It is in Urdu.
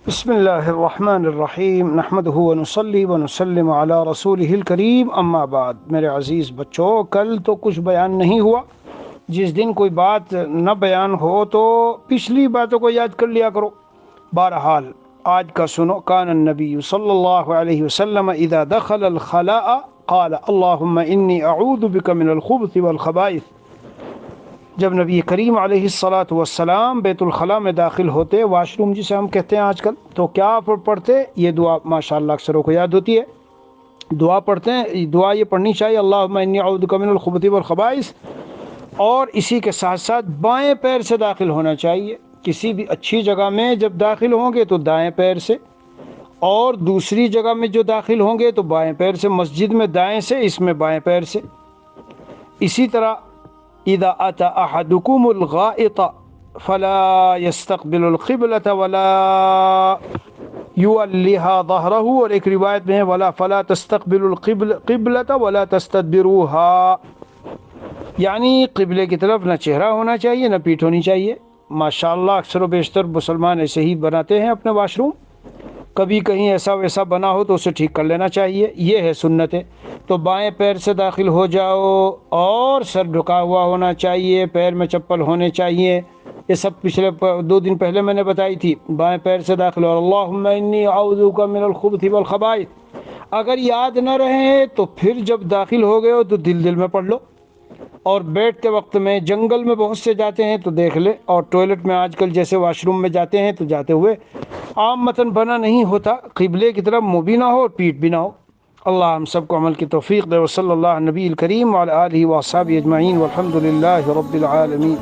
بسم اللہ الرحمن الرحیم نحمدہ ونصلی ونسلم علی رسولہ الکریم اما بعد۔ میرے عزیز بچوں، کل تو کچھ بیان نہیں ہوا۔ جس دن کوئی بات نہ بیان ہو تو پچھلی باتوں کو یاد کر لیا کرو۔ بہرحال آج کا سنو۔ کان النبی صلی اللہ علیہ وسلم اذا دخل الخلاء قال اللہم انی اعوذ بک من الخبث والخبائث۔ جب نبی کریم علیہ الصلاۃ والسلام بیت الخلاء میں داخل ہوتے، واش روم جسے ہم کہتے ہیں آج کل، تو کیا پڑھتے؟ یہ دعا ماشاءاللہ اکثروں کو یاد ہوتی ہے۔ دعا پڑھتے ہیں، دعا یہ پڑھنی چاہیے، اللہم انی اعوذ بک من الخبث والخبائث، اور اسی کے ساتھ ساتھ بائیں پیر سے داخل ہونا چاہیے۔ کسی بھی اچھی جگہ میں جب داخل ہوں گے تو دائیں پیر سے، اور دوسری جگہ میں جو داخل ہوں گے تو بائیں پیر سے، مسجد میں دائیں سے، اس میں بائیں پیر سے۔ اسی طرح اذا اتى احدكم الغائط فلا يستقبل القبلة ولا يولها ظهره، اور ایک روایت میں ہے فلا تستقبل القبلة ولا تستدبروها، یعنی قبلے کی طرف نہ چہرہ ہونا چاہیے نہ پیٹھ ہونی چاہیے۔ ماشاءاللہ اکثر و بیشتر مسلمان ایسے ہی بناتے ہیں اپنے واش روم۔ کبھی کہیں ایسا ویسا بنا ہو تو اسے ٹھیک کر لینا چاہیے، یہ ہے سنت ہے۔ تو بائیں پیر سے داخل ہو جاؤ، اور سر جھکا ہوا ہونا چاہیے، پیر میں چپل ہونے چاہیے۔ یہ سب پچھلے 2 دن پہلے میں نے بتائی تھی۔ بائیں پیر سے داخل ہو، اللہم انی اعوذ بک من الخبث والخبائث۔ اگر یاد نہ رہے تو پھر جب داخل ہو گئے ہو تو دل میں پڑھ لو، اور بیٹھتے وقت میں جنگل میں بہت سے جاتے ہیں تو دیکھ لے، اور ٹوائلٹ میں آج کل جیسے واش روم میں جاتے ہیں تو جاتے ہوئے عام متن بنا نہیں ہوتا، قبلے کی طرف منہ بھی نہ ہو اور پیٹھ بھی نہ ہو۔ اللہ ہم سب کو عمل کی توفیق دے۔ وصلی اللہ نبی الکریم وعلی آلہ واصحابہ اجمعین والحمد للہ رب العالمین۔